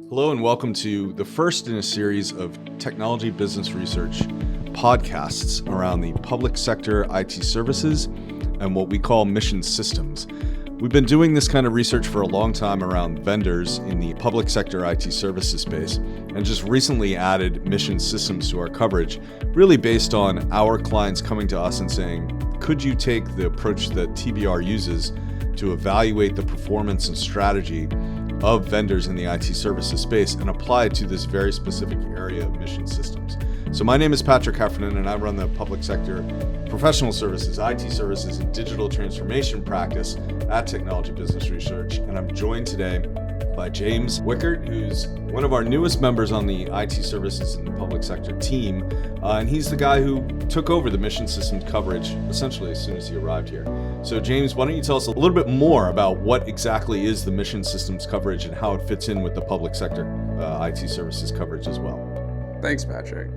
Hello and welcome to the first in a series of technology business research podcasts around the public sector IT services and what we call mission systems. We've been doing this kind of research for a long time around vendors in the public sector IT services space and just recently added mission systems to our coverage, really based on our clients coming to us and saying, could you take the approach that TBR uses to evaluate the performance and strategy of vendors in the IT services space and apply it to this very specific area of mission systems. So my name is Patrick Heffernan and I run the public sector professional services, IT services, and digital transformation practice at Technology Business Research. And I'm joined today by James Wichert, who's one of our newest members on the IT services and the public sector team. And he's the guy who took over the mission systems coverage essentially as soon as he arrived here. So James, why don't you tell us a little bit more about what exactly is the mission systems coverage and how it fits in with the public sector IT services coverage as well? Thanks, Patrick.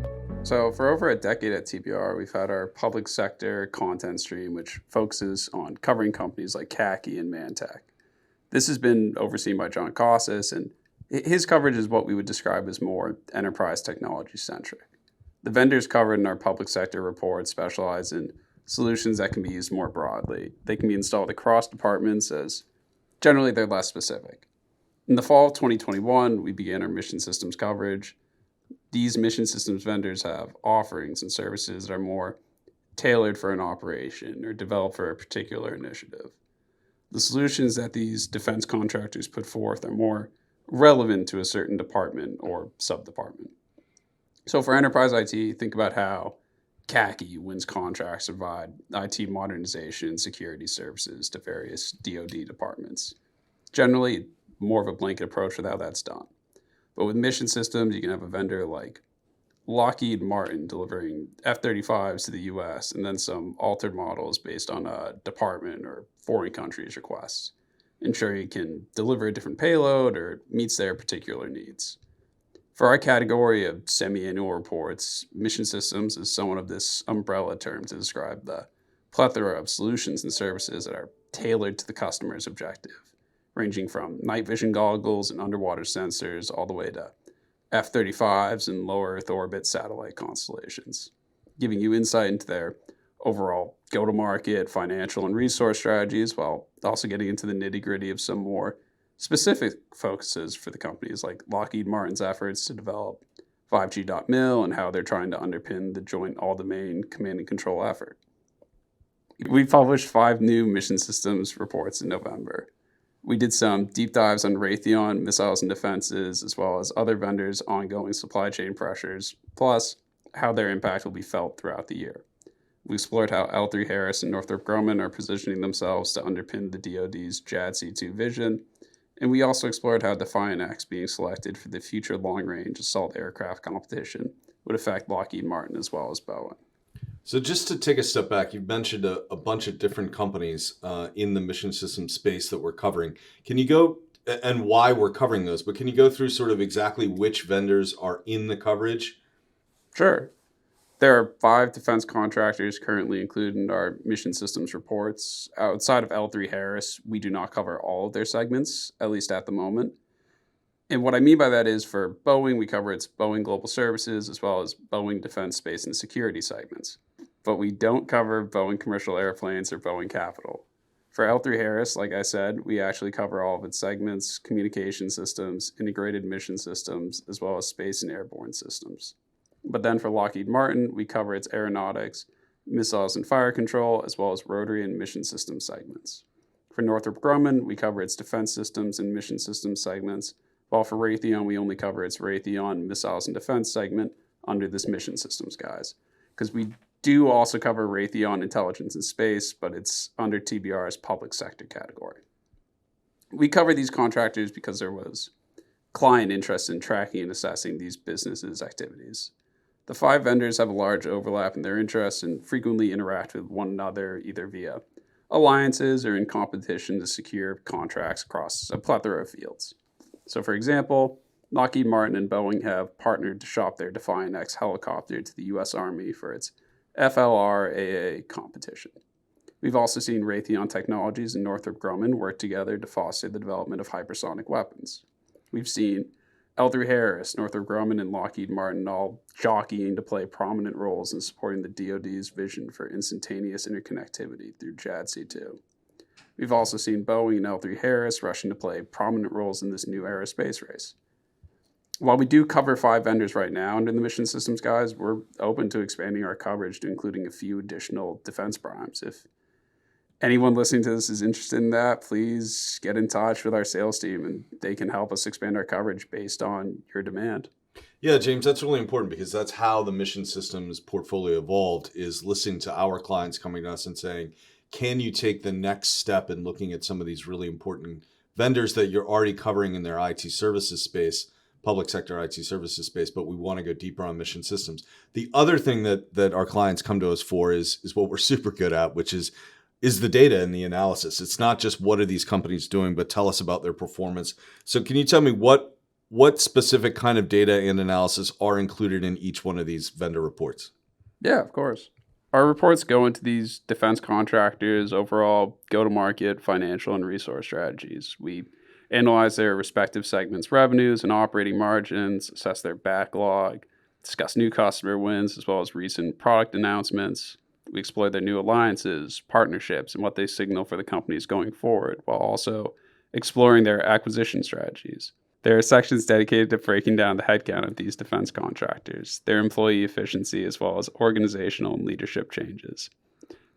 So for over a decade at TBR, we've had our public sector content stream, which focuses on covering companies like CACI and Mantech. This has been overseen by John Cossis, and his coverage is what we would describe as more enterprise technology centric. The vendors covered in our public sector report specialize in solutions that can be used more broadly. They can be installed across departments, as generally they're less specific. In the fall of 2021, we began our mission systems coverage. These mission systems vendors have offerings and services that are more tailored for an operation or developed for a particular initiative. The solutions that these defense contractors put forth are more relevant to a certain department or sub-department. So for enterprise IT, think about how CACI wins contracts to provide IT modernization and security services to various DoD departments. Generally, more of a blanket approach with how that's done. But with mission systems, you can have a vendor like Lockheed Martin delivering F-35s to the US and then some altered models based on a department or foreign country's requests, ensuring it can deliver a different payload or meets their particular needs. For our category of semi-annual reports, mission systems is somewhat of this umbrella term to describe the plethora of solutions and services that are tailored to the customer's objective, ranging from night vision goggles and underwater sensors all the way to F-35s and low Earth orbit satellite constellations, giving you insight into their overall go-to-market, financial, and resource strategies, while also getting into the nitty-gritty of some more specific focuses for the companies, like Lockheed Martin's efforts to develop 5G.mil and how they're trying to underpin the joint all-domain command and control effort. We published 5 new mission systems reports in November. We did some deep dives on Raytheon missiles and defenses, as well as other vendors' ongoing supply chain pressures, plus how their impact will be felt throughout the year. We explored how L3 Harris and Northrop Grumman are positioning themselves to underpin the DoD's JADC2 vision, and we also explored how Defiant X being selected for the future long-range assault aircraft competition would affect Lockheed Martin as well as Boeing. So just to take a step back, you've mentioned a bunch of different companies in the mission system space that we're covering. Can you go, and why we're covering those, but can you go through sort of exactly which vendors are in the coverage? Sure. There are 5 defense contractors currently included in our mission systems reports. Outside of L3 Harris, we do not cover all of their segments, at least at the moment. And what I mean by that is for Boeing, we cover its Boeing Global Services as well as Boeing Defense, Space, and Security segments. But we don't cover Boeing Commercial Airplanes or Boeing Capital. For L3 Harris, like I said, we actually cover all of its segments, communication systems, integrated mission systems, as well as space and airborne systems. But then for Lockheed Martin, we cover its aeronautics, missiles and fire control, as well as rotary and mission systems segments. For Northrop Grumman, we cover its defense systems and mission systems segments, while for Raytheon, we only cover its Raytheon missiles and defense segment under this mission systems guise. Because we do also cover Raytheon intelligence and space, but it's under TBR's public sector category. We cover these contractors because there was client interest in tracking and assessing these businesses' activities. The 5 vendors have a large overlap in their interests and frequently interact with one another either via alliances or in competition to secure contracts across a plethora of fields. So for example, Lockheed Martin and Boeing have partnered to shop their Defiant X helicopter to the US Army for its FLRAA competition. We've also seen Raytheon Technologies and Northrop Grumman work together to foster the development of hypersonic weapons. We've seen L3Harris, Northrop Grumman, and Lockheed Martin all jockeying to play prominent roles in supporting the DoD's vision for instantaneous interconnectivity through JADC2. We've also seen Boeing and L3Harris rushing to play prominent roles in this new aerospace race. While we do cover 5 vendors right now under the Mission Systems guys, we're open to expanding our coverage to including a few additional defense primes. If anyone listening to this is interested in that, please get in touch with our sales team and they can help us expand our coverage based on your demand. Yeah, James, that's really important because that's how the Mission Systems portfolio evolved, is listening to our clients coming to us and saying, can you take the next step in looking at some of these really important vendors that you're already covering in their IT services space, public sector IT services space, but we want to go deeper on Mission Systems. The other thing that our clients come to us for is what we're super good at, which is the data and the analysis. It's not just what are these companies doing, but tell us about their performance. So can you tell me what specific kind of data and analysis are included in each one of these vendor reports? Yeah, of course. Our reports go into these defense contractors' overall go-to-market financial and resource strategies. We analyze their respective segments' revenues and operating margins, assess their backlog, discuss new customer wins, as well as recent product announcements. We explore their new alliances, partnerships, and what they signal for the companies going forward, while also exploring their acquisition strategies. There are sections dedicated to breaking down the headcount of these defense contractors, their employee efficiency, as well as organizational and leadership changes.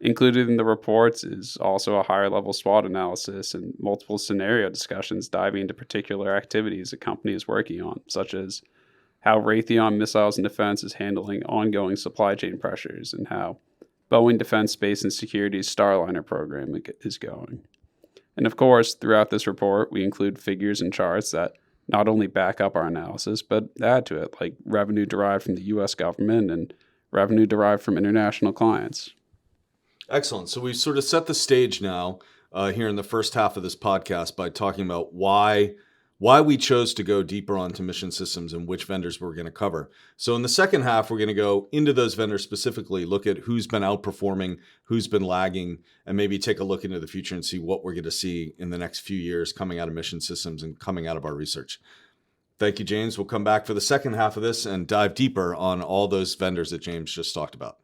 Included in the reports is also a higher level SWOT analysis and multiple scenario discussions diving into particular activities a company is working on, such as how Raytheon Missiles and Defense is handling ongoing supply chain pressures and how Boeing Defense Space and Security's Starliner program is going. And of course, throughout this report, we include figures and charts that not only back up our analysis, but add to it, like revenue derived from the U.S. government and revenue derived from international clients. Excellent. So we've sort of set the stage now here in the first half of this podcast by talking about why we chose to go deeper onto Mission Systems and which vendors we're going to cover. So in the second half, we're going to go into those vendors specifically, look at who's been outperforming, who's been lagging, and maybe take a look into the future and see what we're going to see in the next few years coming out of Mission Systems and coming out of our research. Thank you, James. We'll come back for the second half of this and dive deeper on all those vendors that James just talked about.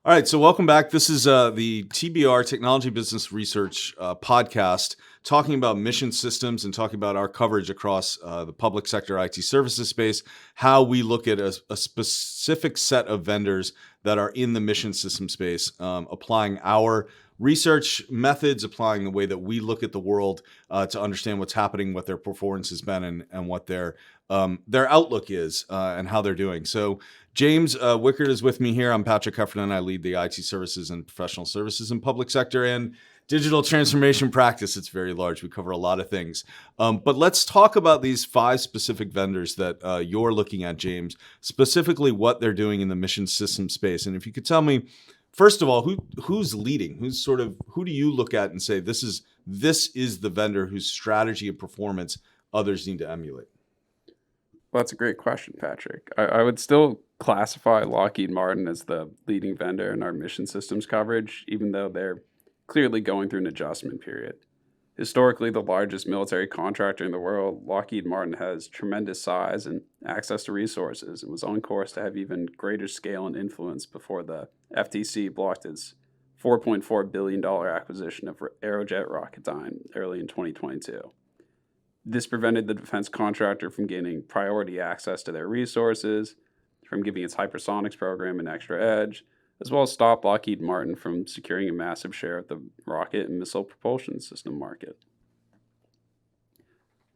All right, so welcome back. This is the TBR Technology Business Research podcast, talking about Mission Systems and talking about our coverage across the public sector IT services space, how we look at a specific set of vendors that are in the Mission System space, applying our research methods, applying the way that we look at the world to understand what's happening, what their performance has been, and what their outlook is and how they're doing. So James Wichert is with me here. I'm Patrick Heffernan. I lead the IT services and professional services in public sector and digital transformation practice. It's very large. We cover a lot of things. But let's talk about these 5 specific vendors that you're looking at, James, specifically what they're doing in the Mission System space. And if you could tell me, first of all, who's leading? Who do you look at and say this is the vendor whose strategy and performance others need to emulate? Well, that's a great question, Patrick. I would still classify Lockheed Martin as the leading vendor in our Mission Systems coverage, even though they're clearly going through an adjustment period. Historically, the largest military contractor in the world, Lockheed Martin has tremendous size and access to resources and was on course to have even greater scale and influence before the FTC blocked its $4.4 billion acquisition of Aerojet Rocketdyne early in 2022. This prevented the defense contractor from gaining priority access to their resources, from giving its hypersonics program an extra edge, as well as stopped Lockheed Martin from securing a massive share of the rocket and missile propulsion system market.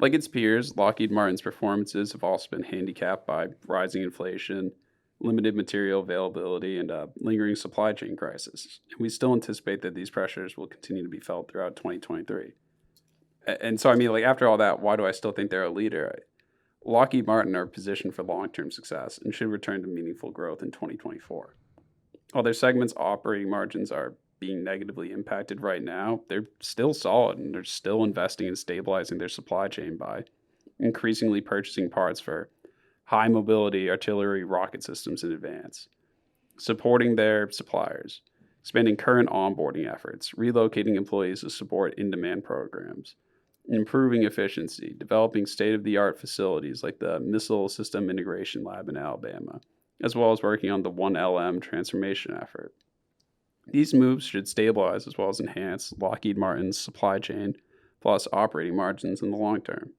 Like its peers, Lockheed Martin's performances have also been handicapped by rising inflation, limited material availability, and a lingering supply chain crisis. And we still anticipate that these pressures will continue to be felt throughout 2023. And so, after all that, why do I still think they're a leader? Lockheed Martin are positioned for long-term success and should return to meaningful growth in 2024. While their segment's operating margins are being negatively impacted right now, they're still solid and they're still investing in stabilizing their supply chain by increasingly purchasing parts for high mobility artillery rocket systems in advance, supporting their suppliers, expanding current onboarding efforts, relocating employees to support in-demand programs, improving efficiency, developing state-of-the-art facilities like the Missile System Integration Lab in Alabama, as well as working on the 1LM transformation effort. These moves should stabilize as well as enhance Lockheed Martin's supply chain plus operating margins in the long term.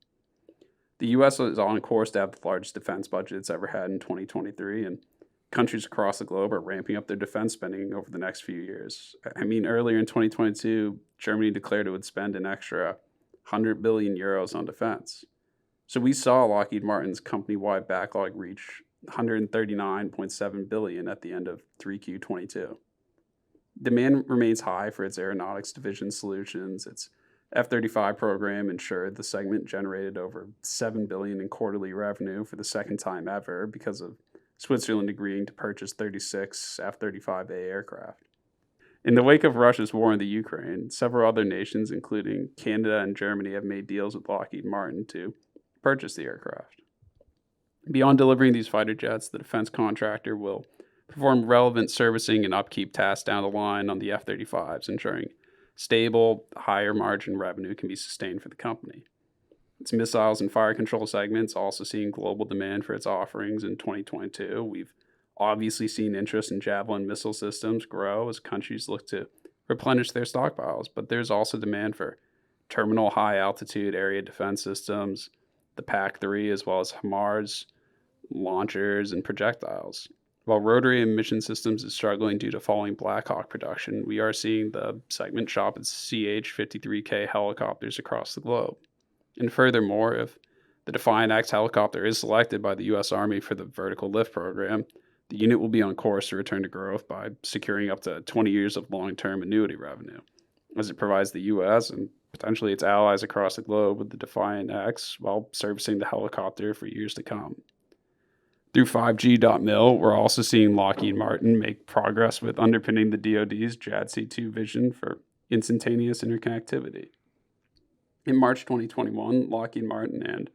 The U.S. is on course to have the largest defense budget it's ever had in 2023, and countries across the globe are ramping up their defense spending over the next few years. Earlier in 2022, Germany declared it would spend an extra 100 billion euros on defense. So we saw Lockheed Martin's company-wide backlog reach 139.7 billion at the end of 3Q22. Demand remains high for its aeronautics division solutions. Its F-35 program ensured the segment generated over $7 billion in quarterly revenue for the second time ever because of Switzerland agreeing to purchase 36 F-35A aircraft. In the wake of Russia's war in the Ukraine, several other nations, including Canada and Germany, have made deals with Lockheed Martin to purchase the aircraft. Beyond delivering these fighter jets, the defense contractor will perform relevant servicing and upkeep tasks down the line on the F-35s, ensuring stable, higher margin revenue can be sustained for the company. Its missiles and fire control segments also seeing global demand for its offerings in 2022. We've obviously seen interest in Javelin missile systems grow as countries look to replenish their stockpiles, but there's also demand for terminal high-altitude area defense systems, the PAC-3, as well as HIMARS, launchers, and projectiles. While rotary and mission systems is struggling due to falling Black Hawk production, we are seeing the segment shop its CH-53K helicopters across the globe. And furthermore, if the Defiant X helicopter is selected by the U.S. Army for the vertical lift program, the unit will be on course to return to growth by securing up to 20 years of long-term annuity revenue, as it provides the U.S. and potentially its allies across the globe with the Defiant X while servicing the helicopter for years to come. Through 5G.mil, we're also seeing Lockheed Martin make progress with underpinning the DoD's JADC2 vision for instantaneous interconnectivity. In March 2021, Lockheed Martin and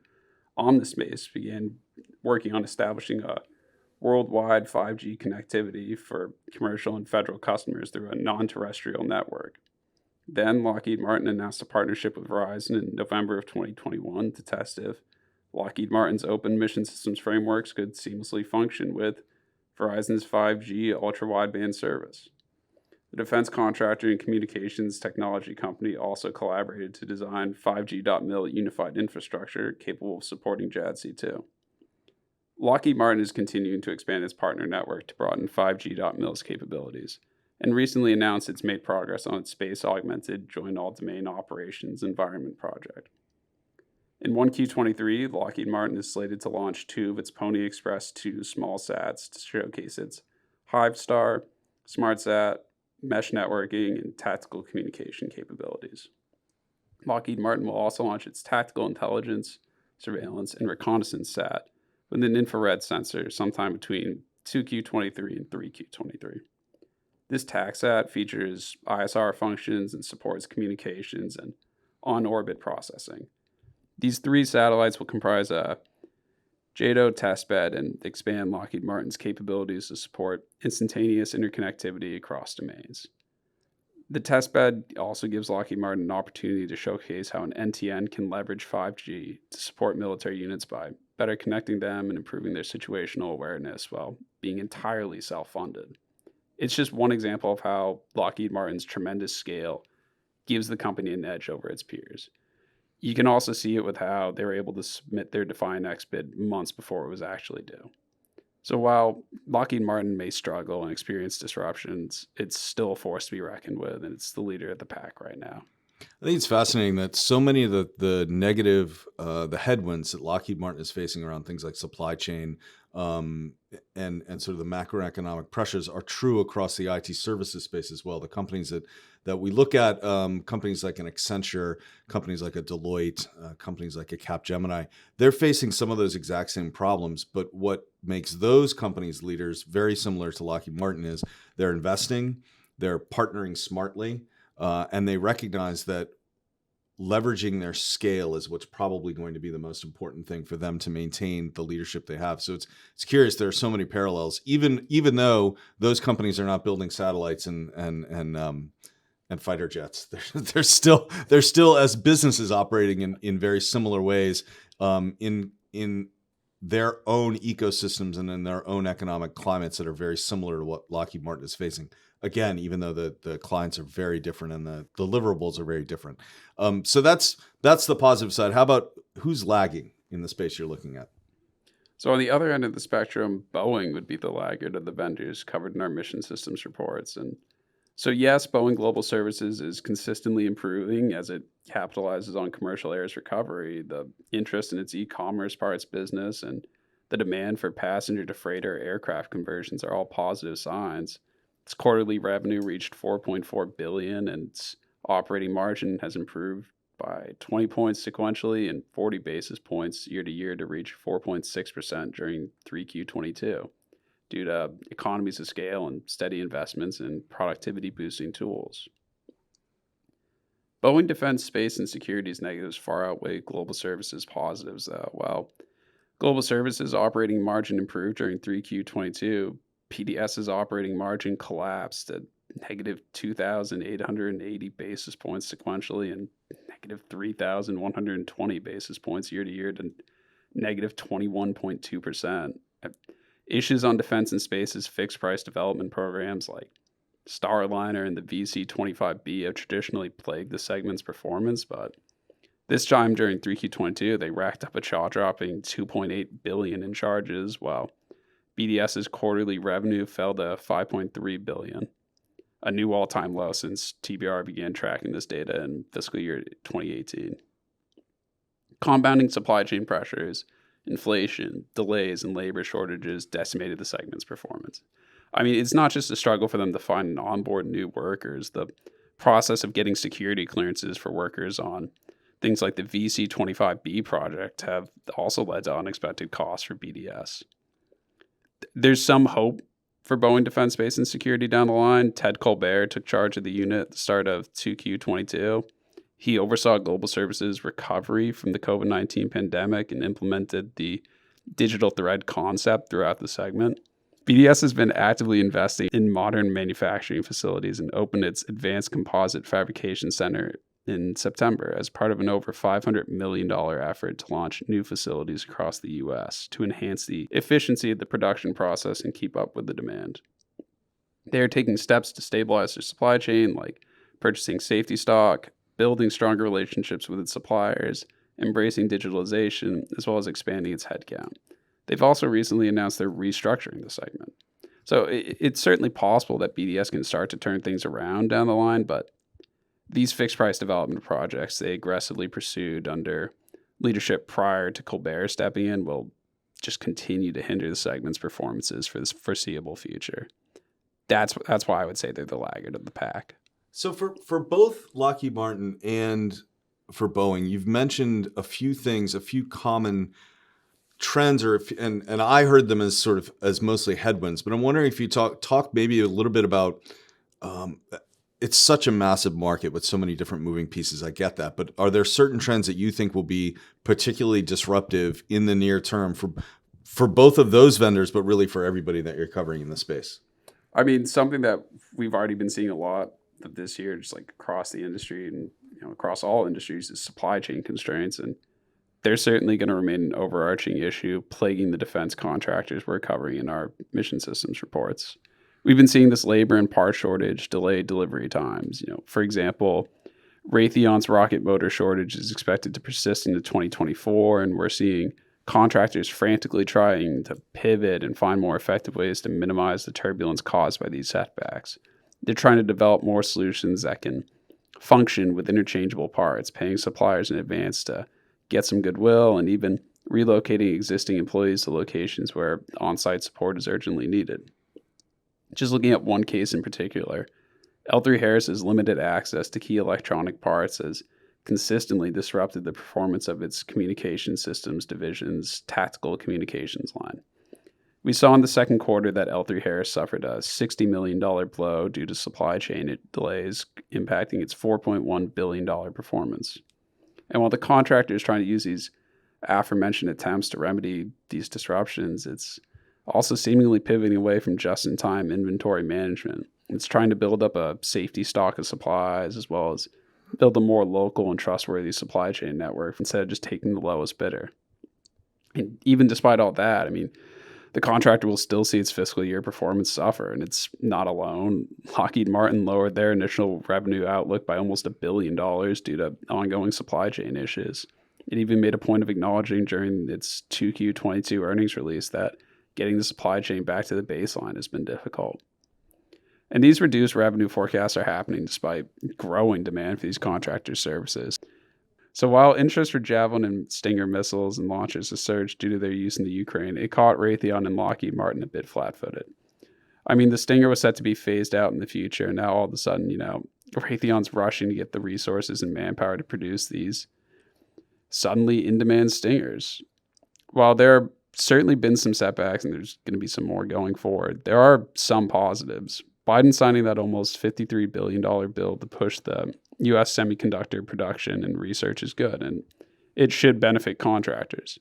Omnispace began working on establishing a worldwide 5G connectivity for commercial and federal customers through a non-terrestrial network. Then Lockheed Martin announced a partnership with Verizon in November of 2021 to test if Lockheed Martin's open mission systems frameworks could seamlessly function with Verizon's 5G ultra-wideband service. The defense contractor and communications technology company also collaborated to design 5G.mil unified infrastructure capable of supporting JADC2. Lockheed Martin is continuing to expand its partner network to broaden 5G.mil's capabilities, and recently announced it's made progress on its space-augmented Joint All-Domain Operations Environment project. In 1Q23, Lockheed Martin is slated to launch 2 of its Pony Express 2 small sats to showcase its HiveStar, SmartSat, mesh networking, and tactical communication capabilities. Lockheed Martin will also launch its tactical intelligence, surveillance, and reconnaissance sat with an infrared sensor sometime between 2Q23 and 3Q23. This TACSAT features ISR functions and supports communications and on-orbit processing. These 3 satellites will comprise a JADO testbed and expand Lockheed Martin's capabilities to support instantaneous interconnectivity across domains. The testbed also gives Lockheed Martin an opportunity to showcase how an NTN can leverage 5G to support military units by better connecting them and improving their situational awareness while being entirely self-funded. It's just one example of how Lockheed Martin's tremendous scale gives the company an edge over its peers. You can also see it with how they were able to submit their Defiant X bid months before it was actually due. So while Lockheed Martin may struggle and experience disruptions, it's still a force to be reckoned with, and it's the leader of the pack right now. I think it's fascinating that so many of the negative, the headwinds that Lockheed Martin is facing around things like supply chain and sort of the macroeconomic pressures are true across the IT services space as well. The companies that we look at, companies like an Accenture, companies like a Deloitte, companies like a Capgemini, they're facing some of those exact same problems. But what makes those companies leaders very similar to Lockheed Martin is they're investing, they're partnering smartly, and they recognize that leveraging their scale is what's probably going to be the most important thing for them to maintain the leadership they have. So it's curious. There are so many parallels, even though those companies are not building satellites and and fighter jets. They're still as businesses operating in very similar ways in their own ecosystems and in their own economic climates that are very similar to what Lockheed Martin is facing. Again, even though the clients are very different and the deliverables are very different. So that's the positive side. How about who's lagging in the space you're looking at? So on the other end of the spectrum, Boeing would be the laggard of the vendors covered in our mission systems reports. And so yes, Boeing Global Services is consistently improving as it capitalizes on commercial air's recovery. The interest in its e-commerce parts business and the demand for passenger to freighter aircraft conversions are all positive signs. Its quarterly revenue reached $4.4 billion, and its operating margin has improved by 20 points sequentially and 40 basis points year to year to reach 4.6% during 3Q22 due to economies of scale and steady investments in productivity boosting tools. Boeing Defense, Space, and Security's negatives far outweigh Global Services' positives, though. While Global Services' operating margin improved during 3Q22, PDS's operating margin collapsed at negative 2,880 basis points sequentially and negative 3,120 basis points year to year to negative 21.2%. Issues on Defense and Space's fixed price development programs like Starliner and the VC-25B have traditionally plagued the segment's performance, but this time during 3Q22, they racked up a jaw-dropping $2.8 billion in charges, while BDS's quarterly revenue fell to $5.3 billion, a new all-time low since TBR began tracking this data in fiscal year 2018. Compounding supply chain pressures, inflation, delays, and labor shortages decimated the segment's performance. I mean, it's not just a struggle for them to find and onboard new workers. The process of getting security clearances for workers on things like the VC-25B project have also led to unexpected costs for BDS. There's some hope for Boeing Defense, Space, and Security down the line. Ted Colbert took charge of the unit at the start of 2Q22. He oversaw Global Services' recovery from the COVID-19 pandemic and implemented the digital thread concept throughout the segment. BDS has been actively investing in modern manufacturing facilities and opened its Advanced Composite Fabrication Center in September as part of an over $500 million effort to launch new facilities across the U.S. to enhance the efficiency of the production process and keep up with the demand. They are taking steps to stabilize their supply chain, like purchasing safety stock, building stronger relationships with its suppliers, embracing digitalization, as well as expanding its headcount. They've also recently announced they're restructuring the segment. So it's certainly possible that BDS can start to turn things around down the line, but these fixed price development projects they aggressively pursued under leadership prior to Colbert stepping in will just continue to hinder the segment's performances for this foreseeable future. That's why I would say they're the laggard of the pack. So for both Lockheed Martin and for Boeing, you've mentioned a few things, a few common trends, and I heard them as sort of as mostly headwinds. But I'm wondering if you talk maybe a little bit about. It's such a massive market with so many different moving pieces. I get that, but are there certain trends that you think will be particularly disruptive in the near term for both of those vendors, but really for everybody that you're covering in the space? I mean, something that we've already been seeing a lot of this year, just like across the industry and across all industries, is supply chain constraints, and they're certainly going to remain an overarching issue plaguing the defense contractors we're covering in our mission systems reports. We've been seeing this labor and part shortage, delayed delivery times. For example, Raytheon's rocket motor shortage is expected to persist into 2024, and we're seeing contractors frantically trying to pivot and find more effective ways to minimize the turbulence caused by these setbacks. They're trying to develop more solutions that can function with interchangeable parts, paying suppliers in advance to get some goodwill, and even relocating existing employees to locations where on-site support is urgently needed. Just looking at one case in particular, L3Harris's limited access to key electronic parts has consistently disrupted the performance of its communication systems division's tactical communications line. We saw in the second quarter that L3Harris suffered a $60 million blow due to supply chain delays impacting its $4.1 billion performance. And while the contractor is trying to use these aforementioned attempts to remedy these disruptions, it's also seemingly pivoting away from just-in-time inventory management. It's trying to build up a safety stock of supplies as well as build a more local and trustworthy supply chain network instead of just taking the lowest bidder. And even despite all that, I mean, the contractor will still see its fiscal year performance suffer, and it's not alone. Lockheed Martin lowered their initial revenue outlook by almost $1 billion due to ongoing supply chain issues. It even made a point of acknowledging during its 2Q22 earnings release that getting the supply chain back to the baseline has been difficult. And these reduced revenue forecasts are happening despite growing demand for these contractors' services. So while interest for Javelin and Stinger missiles and launchers has surged due to their use in the Ukraine, it caught Raytheon and Lockheed Martin a bit flat-footed. I mean, the Stinger was set to be phased out in the future, and now all of a sudden, Raytheon's rushing to get the resources and manpower to produce these suddenly in-demand Stingers. While there have certainly been some setbacks, and there's going to be some more going forward, there are some positives. Biden signing that almost $53 billion bill to push the U.S. semiconductor production and research is good, and it should benefit contractors.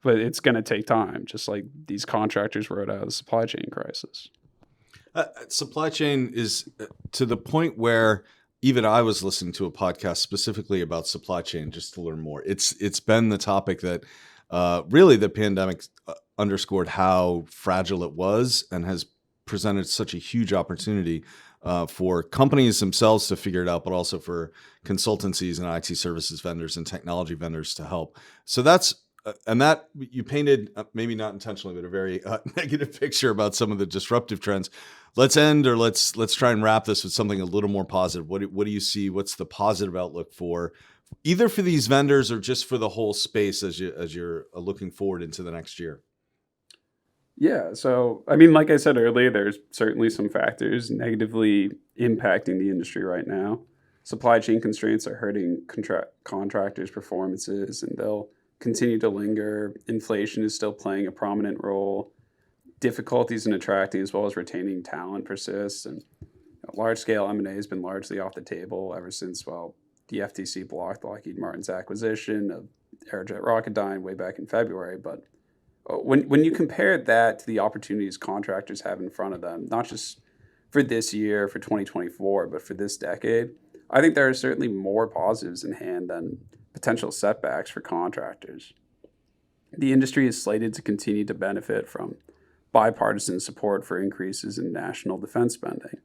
But it's going to take time, just like these contractors rode out of the supply chain crisis. Supply chain is to the point where even I was listening to a podcast specifically about supply chain just to learn more. It's been the topic that really the pandemic underscored how fragile it was and has presented such a huge opportunity for companies themselves to figure it out, but also for consultancies and IT services vendors and technology vendors to help. So that's and that you painted, maybe not intentionally, but a very negative picture about some of the disruptive trends. Let's try and wrap this with something a little more positive. What do you see? What's the positive outlook for either for these vendors or just for the whole space as you're looking forward into the next year? Yeah, so I mean, like I said earlier, there's certainly some factors negatively impacting the industry right now. Supply chain constraints are hurting contractors' performances, and they'll continue to linger. Inflation is still playing a prominent role. Difficulties in attracting as well as retaining talent persists, and large-scale M&A has been largely off the table ever since, the FTC blocked Lockheed Martin's acquisition of Aerojet Rocketdyne way back in February, but when you compare that to the opportunities contractors have in front of them, not just for this year, for 2024, but for this decade, I think there are certainly more positives in hand than potential setbacks for contractors. The industry is slated to continue to benefit from bipartisan support for increases in national defense spending,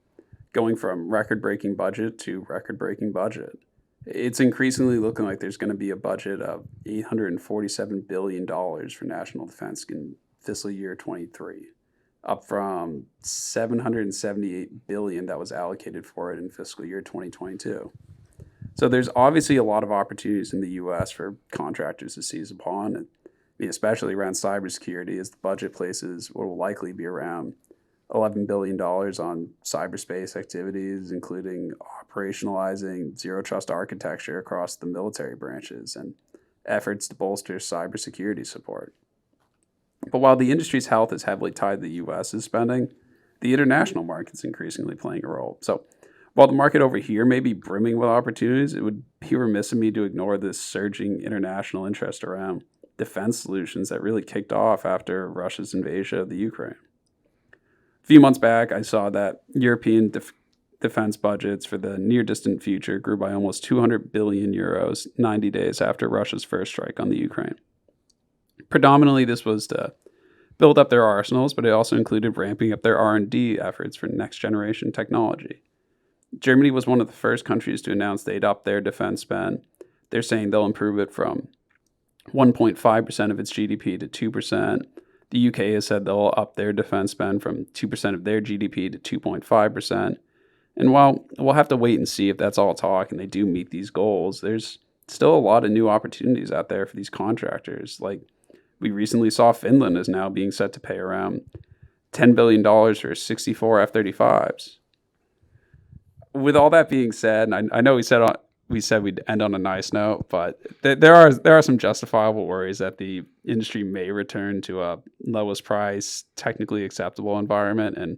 going from record-breaking budget to record-breaking budget. It's increasingly looking like there's going to be a budget of $847 billion for national defense in fiscal year 23, up from $778 billion that was allocated for it in fiscal year 2022. So there's obviously a lot of opportunities in the U.S. for contractors to seize upon, and especially around cybersecurity, as the budget places what will likely be around $11 billion on cyberspace activities, including operationalizing zero trust architecture across the military branches and efforts to bolster cybersecurity support. But while the industry's health is heavily tied to the U.S.'s spending, the international market's increasingly playing a role. So while the market over here may be brimming with opportunities, it would be remiss of me to ignore this surging international interest around defense solutions that really kicked off after Russia's invasion of the Ukraine. A few months back, I saw that European defense budgets for the near-distant future grew by almost 200 billion euros 90 days after Russia's first strike on the Ukraine. Predominantly, this was to build up their arsenals, but it also included ramping up their R&D efforts for next-generation technology. Germany was one of the first countries to announce they'd up their defense spend. They're saying they'll improve it from 1.5% of its GDP to 2%. The UK has said they'll up their defense spend from 2% of their GDP to 2.5%. And while we'll have to wait and see if that's all talk and they do meet these goals, there's still a lot of new opportunities out there for these contractors. Like, we recently saw Finland is now being set to pay around $10 billion for 64 F-35s. With all that being said, and I know we said we'd end on a nice note, but there are some justifiable worries that the industry may return to a lowest price, technically acceptable environment, and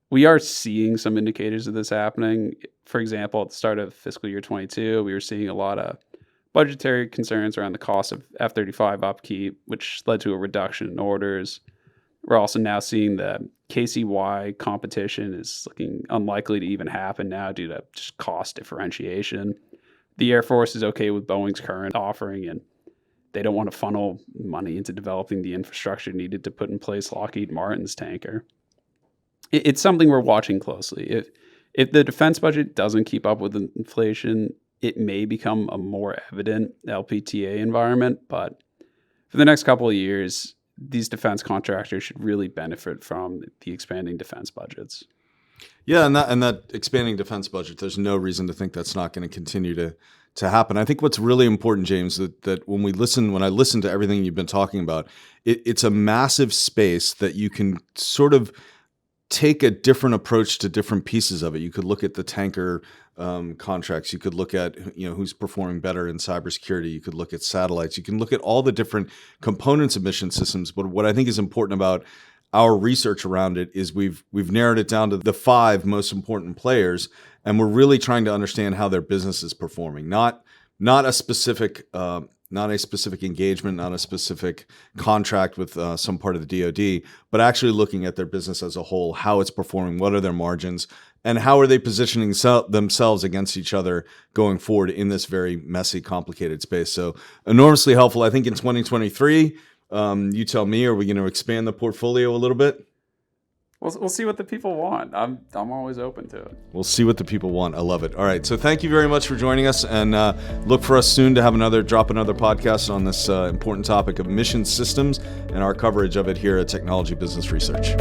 we are seeing some indicators of this happening. For example, at the start of fiscal year 22, we were seeing a lot of budgetary concerns around the cost of F-35 upkeep, which led to a reduction in orders. We're also now seeing the KCY competition is looking unlikely to even happen now due to just cost differentiation. The Air Force is okay with Boeing's current offering, and they don't want to funnel money into developing the infrastructure needed to put in place Lockheed Martin's tanker. It's something we're watching closely. If the defense budget doesn't keep up with inflation, it may become a more evident LPTA environment. But for the next couple of years, these defense contractors should really benefit from the expanding defense budgets. Yeah, and that expanding defense budget, there's no reason to think that's not going to continue to happen. I think what's really important, James, that when I listen to everything you've been talking about, it's a massive space that you can sort of take a different approach to different pieces of it. You could look at the tanker contracts. You could look at who's performing better in cybersecurity. You could look at satellites. You can look at all the different components of mission systems. But what I think is important about our research around it is we've narrowed it down to the 5 most important players, and we're really trying to understand how their business is performing. Not a specific engagement, not a specific contract with some part of the DoD, but actually looking at their business as a whole, how it's performing, what are their margins, and how are they positioning themselves against each other going forward in this very messy, complicated space. So enormously helpful. I think in 2023, you tell me, are we going to expand the portfolio a little bit? We'll see what the people want. I'm always open to it. We'll see what the people want. I love it. All right. So thank you very much for joining us, and look for us soon to drop another podcast on this important topic of mission systems and our coverage of it here at Technology Business Research.